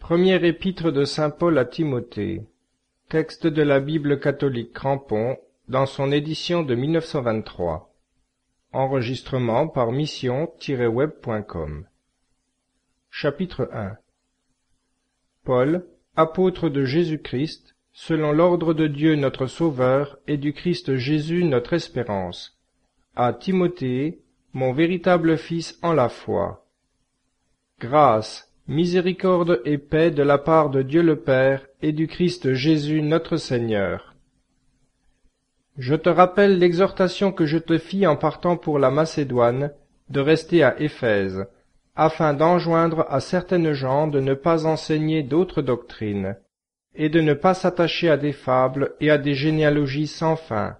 Première épître de saint Paul à Timothée. Texte de la Bible catholique Crampon, dans son édition de 1923. Enregistrement par mission-web.com. Chapitre 1. Paul, apôtre de Jésus-Christ, selon l'ordre de Dieu notre Sauveur et du Christ Jésus notre espérance, à Timothée, mon véritable fils en la foi. Grâce, miséricorde et paix de la part de Dieu le Père et du Christ Jésus notre Seigneur. Je te rappelle l'exhortation que je te fis en partant pour la Macédoine, de rester à Éphèse, afin d'enjoindre à certaines gens de ne pas enseigner d'autres doctrines, et de ne pas s'attacher à des fables et à des généalogies sans fin,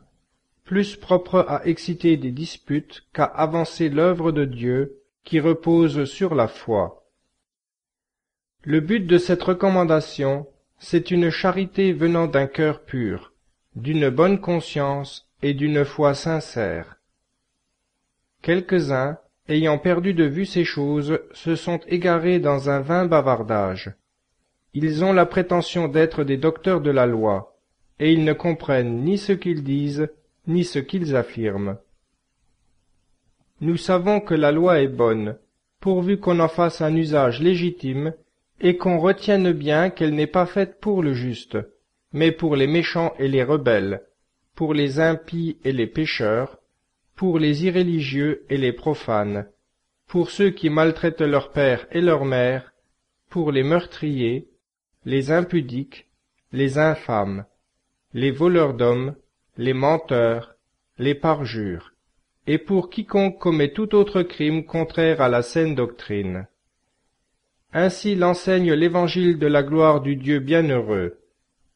plus propres à exciter des disputes qu'à avancer l'œuvre de Dieu qui repose sur la foi. Le but de cette recommandation, c'est une charité venant d'un cœur pur, d'une bonne conscience et d'une foi sincère. Quelques-uns, ayant perdu de vue ces choses, se sont égarés dans un vain bavardage. Ils ont la prétention d'être des docteurs de la loi, et ils ne comprennent ni ce qu'ils disent, ni ce qu'ils affirment. Nous savons que la loi est bonne, pourvu qu'on en fasse un usage légitime, et qu'on retienne bien qu'elle n'est pas faite pour le juste, mais pour les méchants et les rebelles, pour les impies et les pécheurs, pour les irréligieux et les profanes, pour ceux qui maltraitent leur père et leur mère, pour les meurtriers, les impudiques, les infâmes, les voleurs d'hommes, les menteurs, les parjures, et pour quiconque commet tout autre crime contraire à la saine doctrine. Ainsi l'enseigne l'évangile de la gloire du Dieu bienheureux,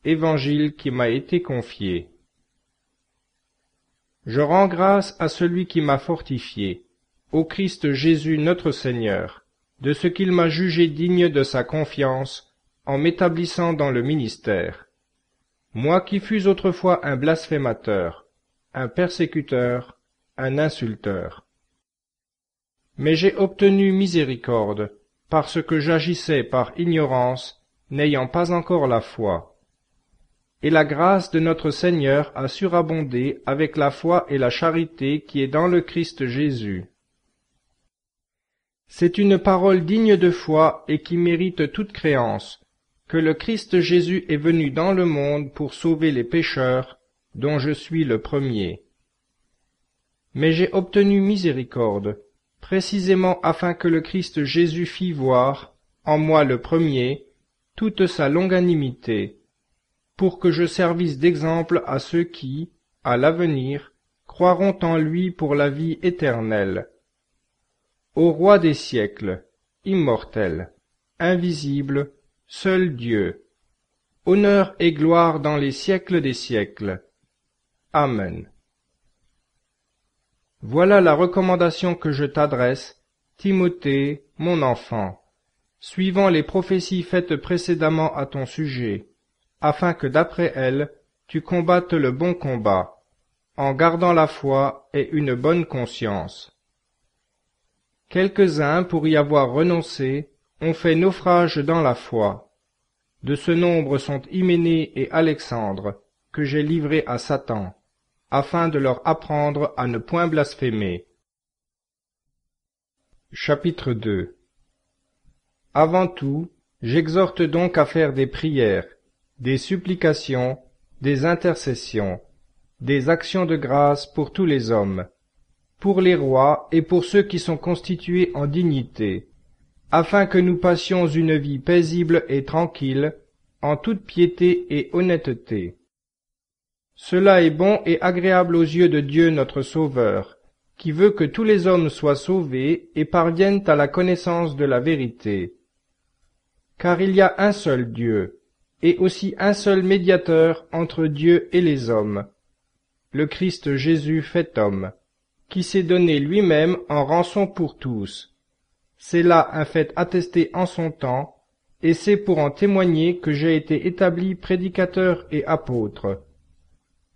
évangile qui m'a été confié. Je rends grâce à celui qui m'a fortifié, au Christ Jésus notre Seigneur, de ce qu'il m'a jugé digne de sa confiance, en m'établissant dans le ministère. Moi qui fus autrefois un blasphémateur, un persécuteur, un insulteur. Mais j'ai obtenu miséricorde, parce que j'agissais par ignorance, n'ayant pas encore la foi. Et la grâce de notre Seigneur a surabondé avec la foi et la charité qui est dans le Christ Jésus. C'est une parole digne de foi et qui mérite toute créance, que le Christ Jésus est venu dans le monde pour sauver les pécheurs, dont je suis le premier. Mais j'ai obtenu miséricorde, précisément afin que le Christ Jésus fît voir, en moi le premier, toute sa longanimité, pour que je servisse d'exemple à ceux qui, à l'avenir, croiront en lui pour la vie éternelle. Au Roi des siècles, immortel, invisible, seul Dieu, honneur et gloire dans les siècles des siècles. Amen. Voilà la recommandation que je t'adresse, Timothée, mon enfant, suivant les prophéties faites précédemment à ton sujet, afin que d'après elles, tu combattes le bon combat, en gardant la foi et une bonne conscience. Quelques-uns, pour y avoir renoncé, ont fait naufrage dans la foi. De ce nombre sont Hyménée et Alexandre, que j'ai livrés à Satan, afin de leur apprendre à ne point blasphémer. Chapitre 2. Avant tout, j'exhorte donc à faire des prières, des supplications, des intercessions, des actions de grâce pour tous les hommes, pour les rois et pour ceux qui sont constitués en dignité, afin que nous passions une vie paisible et tranquille, en toute piété et honnêteté. Cela est bon et agréable aux yeux de Dieu notre Sauveur, qui veut que tous les hommes soient sauvés et parviennent à la connaissance de la vérité. Car il y a un seul Dieu, et aussi un seul médiateur entre Dieu et les hommes, le Christ Jésus fait homme, qui s'est donné lui-même en rançon pour tous. C'est là un fait attesté en son temps, et c'est pour en témoigner que j'ai été établi prédicateur et apôtre.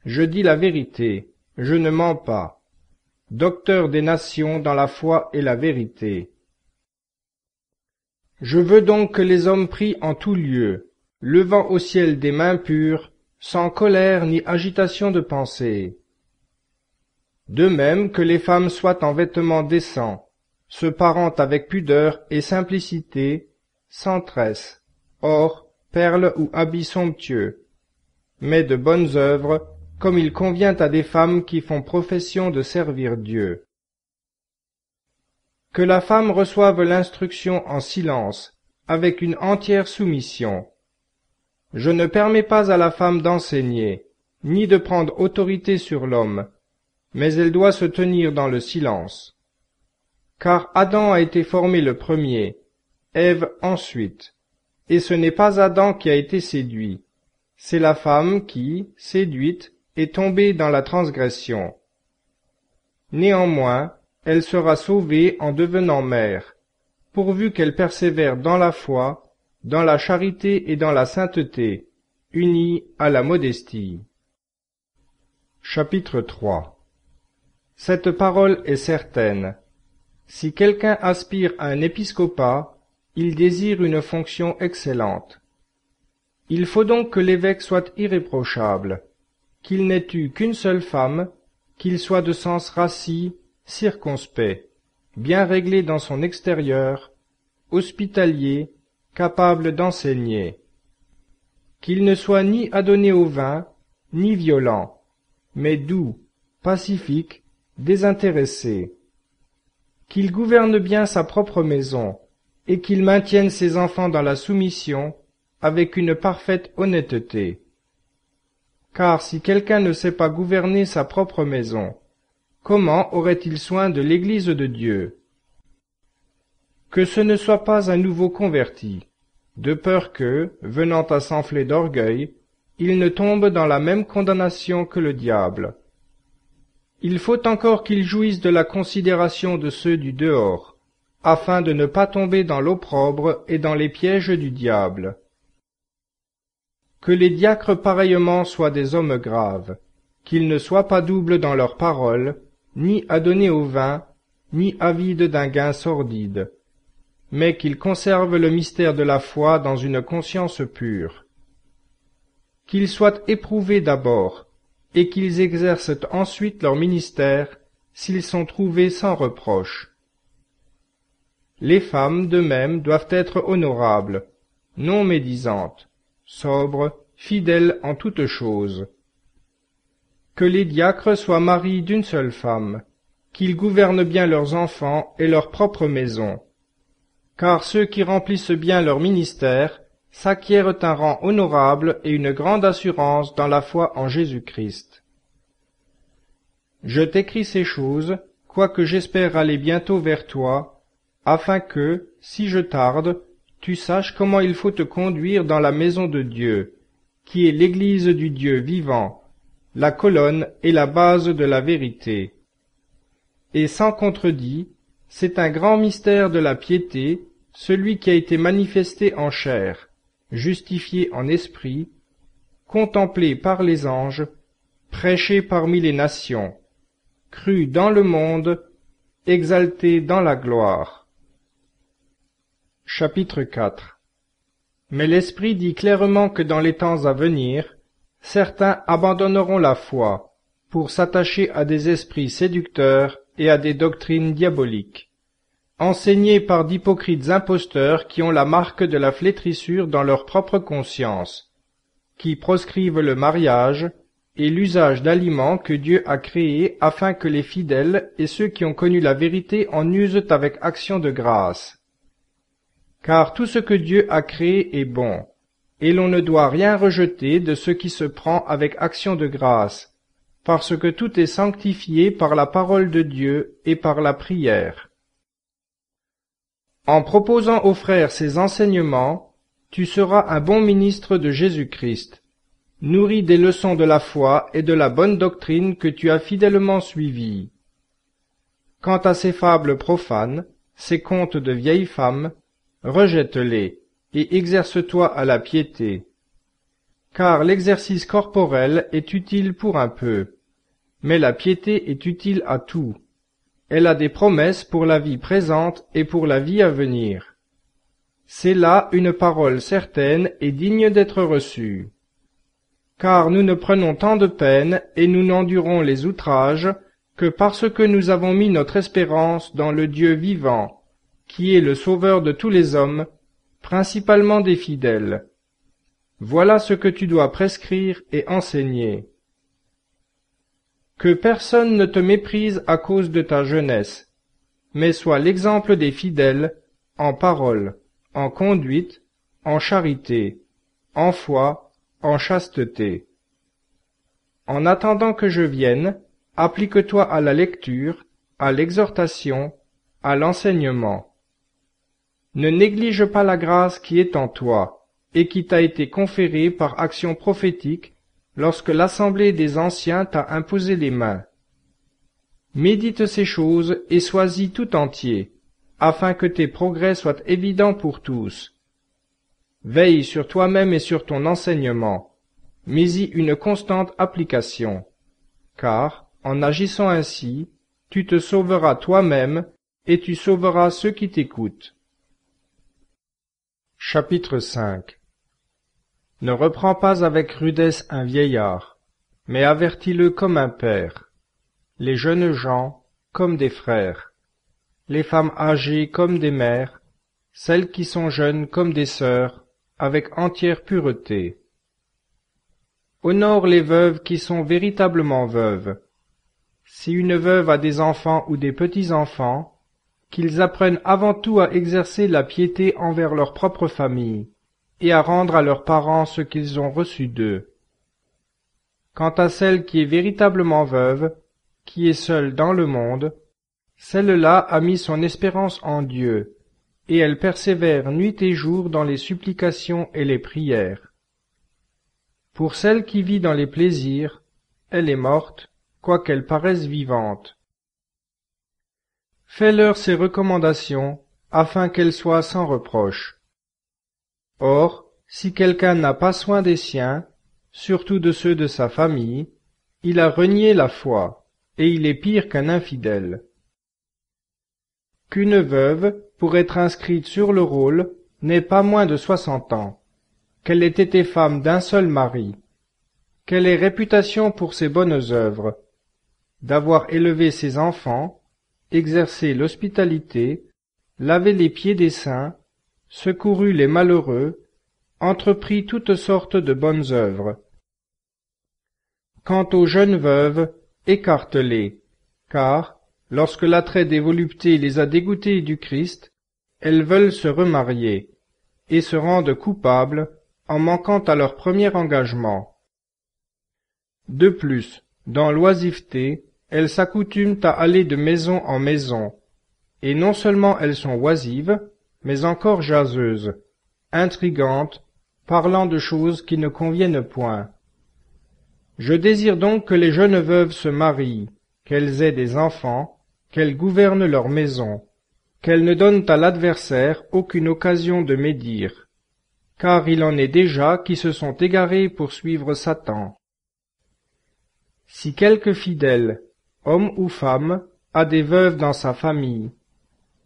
Je dis la vérité, je ne mens pas, docteur des nations dans la foi et la vérité. Je veux donc que les hommes prient en tout lieu, levant au ciel des mains pures, sans colère ni agitation de pensée. De même que les femmes soient en vêtements décents, se parant avec pudeur et simplicité, sans tresse, or, perles ou habits somptueux, mais de bonnes œuvres, comme il convient à des femmes qui font profession de servir Dieu. Que la femme reçoive l'instruction en silence, avec une entière soumission. Je ne permets pas à la femme d'enseigner, ni de prendre autorité sur l'homme, mais elle doit se tenir dans le silence. Car Adam a été formé le premier, Ève ensuite, et ce n'est pas Adam qui a été séduit, c'est la femme qui, séduite, est tombée dans la transgression. Néanmoins, elle sera sauvée en devenant mère, pourvu qu'elle persévère dans la foi, dans la charité et dans la sainteté, unie à la modestie. Chapitre 3. Cette parole est certaine. Si quelqu'un aspire à un épiscopat, il désire une fonction excellente. Il faut donc que l'évêque soit irréprochable, qu'il n'ait eu qu'une seule femme, qu'il soit de sens rassis, circonspect, bien réglé dans son extérieur, hospitalier, capable d'enseigner. Qu'il ne soit ni adonné au vin, ni violent, mais doux, pacifique, désintéressé. Qu'il gouverne bien sa propre maison, et qu'il maintienne ses enfants dans la soumission, avec une parfaite honnêteté. Car si quelqu'un ne sait pas gouverner sa propre maison, comment aurait-il soin de l'Église de Dieu? Que ce ne soit pas un nouveau converti, de peur que, venant à s'enfler d'orgueil, il ne tombe dans la même condamnation que le diable. Il faut encore qu'il jouisse de la considération de ceux du dehors, afin de ne pas tomber dans l'opprobre et dans les pièges du diable. Que les diacres pareillement soient des hommes graves, qu'ils ne soient pas doubles dans leurs paroles, ni adonnés au vin, ni avides d'un gain sordide, mais qu'ils conservent le mystère de la foi dans une conscience pure. Qu'ils soient éprouvés d'abord, et qu'ils exercent ensuite leur ministère, s'ils sont trouvés sans reproche. Les femmes, de même, doivent être honorables, non médisantes, sobres, fidèles en toutes choses. Que les diacres soient maris d'une seule femme, qu'ils gouvernent bien leurs enfants et leur propre maison. Car ceux qui remplissent bien leur ministère s'acquièrent un rang honorable et une grande assurance dans la foi en Jésus-Christ. Je t'écris ces choses, quoique j'espère aller bientôt vers toi, afin que, si je tarde, tu saches comment il faut te conduire dans la maison de Dieu, qui est l'Église du Dieu vivant, la colonne et la base de la vérité. Et sans contredit, c'est un grand mystère de la piété, celui qui a été manifesté en chair, justifié en esprit, contemplé par les anges, prêché parmi les nations, cru dans le monde, exalté dans la gloire. Chapitre 4. Mais l'Esprit dit clairement que dans les temps à venir, certains abandonneront la foi, pour s'attacher à des esprits séducteurs et à des doctrines diaboliques, enseignés par d'hypocrites imposteurs qui ont la marque de la flétrissure dans leur propre conscience, qui proscrivent le mariage et l'usage d'aliments que Dieu a créés afin que les fidèles et ceux qui ont connu la vérité en usent avec action de grâce. Car tout ce que Dieu a créé est bon, et l'on ne doit rien rejeter de ce qui se prend avec action de grâce, parce que tout est sanctifié par la parole de Dieu et par la prière. En proposant aux frères ces enseignements, tu seras un bon ministre de Jésus-Christ, nourri des leçons de la foi et de la bonne doctrine que tu as fidèlement suivies. Quant à ces fables profanes, ces contes de vieilles femmes, rejette-les et exerce-toi à la piété. Car l'exercice corporel est utile pour un peu, mais la piété est utile à tout. Elle a des promesses pour la vie présente et pour la vie à venir. C'est là une parole certaine et digne d'être reçue. Car nous ne prenons tant de peine et nous n'endurons les outrages que parce que nous avons mis notre espérance dans le Dieu vivant, qui est le Sauveur de tous les hommes, principalement des fidèles. Voilà ce que tu dois prescrire et enseigner. Que personne ne te méprise à cause de ta jeunesse, mais sois l'exemple des fidèles en parole, en conduite, en charité, en foi, en chasteté. En attendant que je vienne, applique-toi à la lecture, à l'exhortation, à l'enseignement. Ne néglige pas la grâce qui est en toi, et qui t'a été conférée par action prophétique lorsque l'assemblée des anciens t'a imposé les mains. Médite ces choses et sois-y tout entier, afin que tes progrès soient évidents pour tous. Veille sur toi-même et sur ton enseignement, mets-y une constante application, car, en agissant ainsi, tu te sauveras toi-même et tu sauveras ceux qui t'écoutent. Chapitre 5. Ne reprends pas avec rudesse un vieillard, mais avertis-le comme un père, les jeunes gens comme des frères, les femmes âgées comme des mères, celles qui sont jeunes comme des sœurs, avec entière pureté. Honore les veuves qui sont véritablement veuves. Si une veuve a des enfants ou des petits-enfants, qu'ils apprennent avant tout à exercer la piété envers leur propre famille, et à rendre à leurs parents ce qu'ils ont reçu d'eux. Quant à celle qui est véritablement veuve, qui est seule dans le monde, celle-là a mis son espérance en Dieu, et elle persévère nuit et jour dans les supplications et les prières. Pour celle qui vit dans les plaisirs, elle est morte, quoiqu'elle paraisse vivante. Fais-leur ces recommandations, afin qu'elles soient sans reproche. Or, si quelqu'un n'a pas soin des siens, surtout de ceux de sa famille, il a renié la foi, et il est pire qu'un infidèle. Qu'une veuve, pour être inscrite sur le rôle, n'ait pas moins de 60 ans, qu'elle ait été femme d'un seul mari, qu'elle ait réputation pour ses bonnes œuvres, d'avoir élevé ses enfants, exercé l'hospitalité, lavé les pieds des saints, secouru les malheureux, entrepris toutes sortes de bonnes œuvres. Quant aux jeunes veuves, écarte-les, car, lorsque l'attrait des voluptés les a dégoûtées du Christ, elles veulent se remarier, et se rendent coupables en manquant à leur premier engagement. De plus, dans l'oisiveté, elles s'accoutument à aller de maison en maison, et non seulement elles sont oisives, mais encore jaseuses, intrigantes, parlant de choses qui ne conviennent point. Je désire donc que les jeunes veuves se marient, qu'elles aient des enfants, qu'elles gouvernent leur maison, qu'elles ne donnent à l'adversaire aucune occasion de médire, car il en est déjà qui se sont égarés pour suivre Satan. Si quelque fidèle, homme ou femme, a des veuves dans sa famille,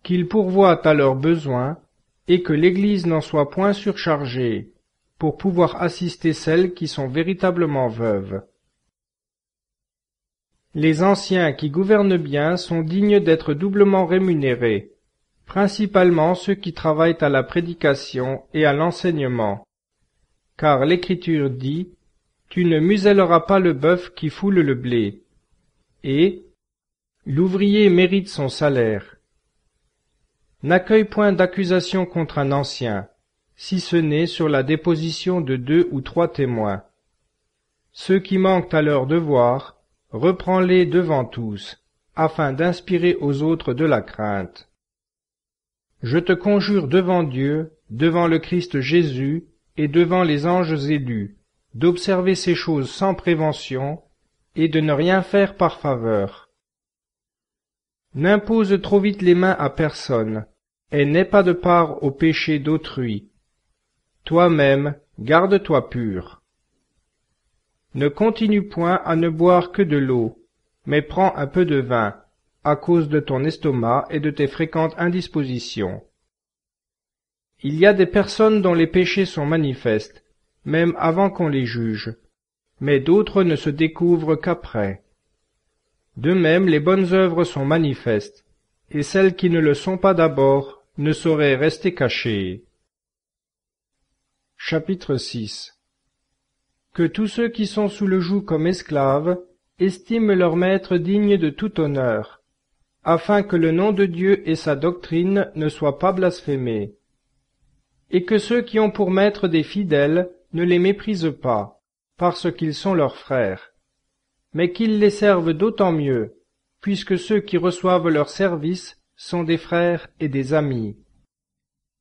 qu'il pourvoie à leurs besoins, et que l'Église n'en soit point surchargée, pour pouvoir assister celles qui sont véritablement veuves. Les anciens qui gouvernent bien sont dignes d'être doublement rémunérés, principalement ceux qui travaillent à la prédication et à l'enseignement. Car l'Écriture dit, « Tu ne muselleras pas le bœuf qui foule le blé » et « L'ouvrier mérite son salaire ». N'accueille point d'accusation contre un ancien, si ce n'est sur la déposition de 2 ou 3 témoins. Ceux qui manquent à leur devoir, reprends-les devant tous, afin d'inspirer aux autres de la crainte. Je te conjure devant Dieu, devant le Christ Jésus, et devant les anges élus, d'observer ces choses sans prévention, et de ne rien faire par faveur. N'impose trop vite les mains à personne, et n'aie pas de part au péché d'autrui. Toi-même, garde-toi pur. Ne continue point à ne boire que de l'eau, mais prends un peu de vin, à cause de ton estomac et de tes fréquentes indispositions. Il y a des personnes dont les péchés sont manifestes, même avant qu'on les juge, mais d'autres ne se découvrent qu'après. De même, les bonnes œuvres sont manifestes, et celles qui ne le sont pas d'abord ne sauraient rester cachées. Chapitre 6. Que tous ceux qui sont sous le joug comme esclaves estiment leur maître digne de tout honneur, afin que le nom de Dieu et sa doctrine ne soient pas blasphémés. Et que ceux qui ont pour maître des fidèles ne les méprisent pas, parce qu'ils sont leurs frères, mais qu'ils les servent d'autant mieux, puisque ceux qui reçoivent leur service sont des frères et des amis.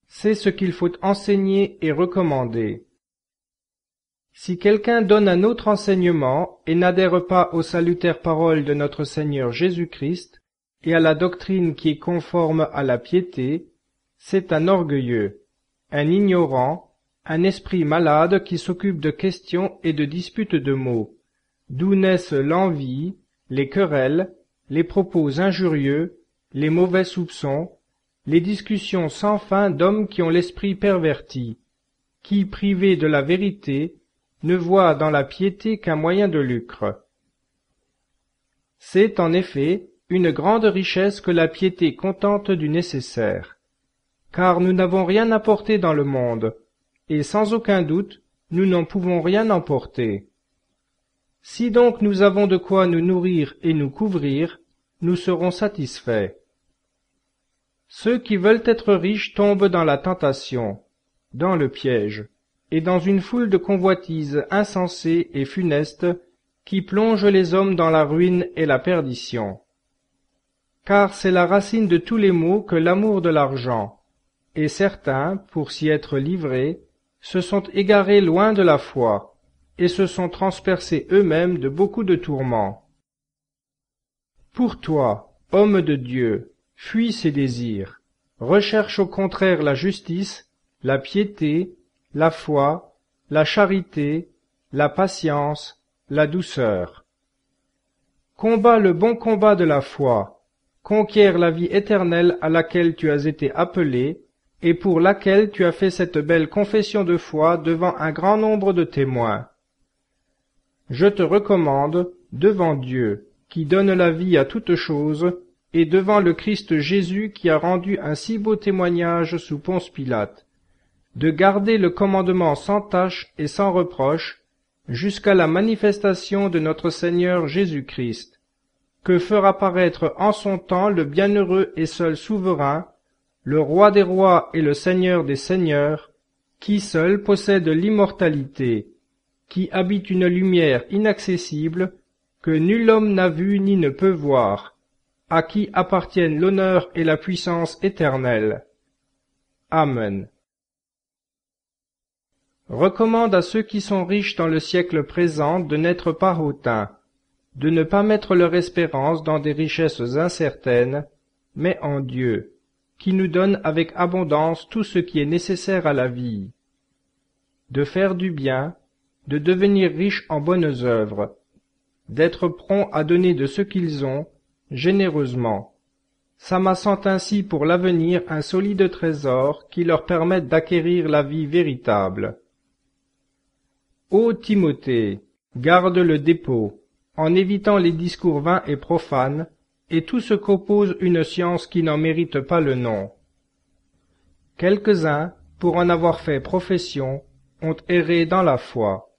C'est ce qu'il faut enseigner et recommander. Si quelqu'un donne un autre enseignement et n'adhère pas aux salutaires paroles de notre Seigneur Jésus-Christ et à la doctrine qui est conforme à la piété, c'est un orgueilleux, un ignorant, un esprit malade qui s'occupe de questions et de disputes de mots, d'où naissent l'envie, les querelles, les propos injurieux, les mauvais soupçons, les discussions sans fin d'hommes qui ont l'esprit perverti, qui, privés de la vérité, ne voient dans la piété qu'un moyen de lucre. C'est, en effet, une grande richesse que la piété contente du nécessaire, car nous n'avons rien apporté dans le monde, et sans aucun doute, nous n'en pouvons rien emporter. Si donc nous avons de quoi nous nourrir et nous couvrir, nous serons satisfaits. Ceux qui veulent être riches tombent dans la tentation, dans le piège, et dans une foule de convoitises insensées et funestes qui plongent les hommes dans la ruine et la perdition. Car c'est la racine de tous les maux que l'amour de l'argent, et certains, pour s'y être livrés, se sont égarés loin de la foi, et se sont transpercés eux-mêmes de beaucoup de tourments. Pour toi, homme de Dieu, fuis ces désirs, recherche au contraire la justice, la piété, la foi, la charité, la patience, la douceur. Combat le bon combat de la foi, conquiers la vie éternelle à laquelle tu as été appelé, et pour laquelle tu as fait cette belle confession de foi devant un grand nombre de témoins. Je te recommande, devant Dieu, qui donne la vie à toutes choses, et devant le Christ Jésus qui a rendu un si beau témoignage sous Ponce Pilate, de garder le commandement sans tache et sans reproche, jusqu'à la manifestation de notre Seigneur Jésus-Christ, que fera paraître en son temps le bienheureux et seul souverain, le roi des rois et le Seigneur des seigneurs, qui seul possède l'immortalité, qui habite une lumière inaccessible, que nul homme n'a vue ni ne peut voir, à qui appartiennent l'honneur et la puissance éternelle. Amen. Recommande à ceux qui sont riches dans le siècle présent de n'être pas hautains, de ne pas mettre leur espérance dans des richesses incertaines, mais en Dieu, qui nous donne avec abondance tout ce qui est nécessaire à la vie, de faire du bien, de devenir riches en bonnes œuvres, d'être prompts à donner de ce qu'ils ont, généreusement, s'amassant ainsi pour l'avenir un solide trésor qui leur permette d'acquérir la vie véritable. Ô Timothée, garde le dépôt, en évitant les discours vains et profanes, et tout ce qu'oppose une science qui n'en mérite pas le nom. Quelques-uns, pour en avoir fait profession, ont erré dans la foi.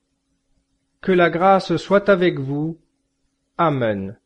Que la grâce soit avec vous. Amen.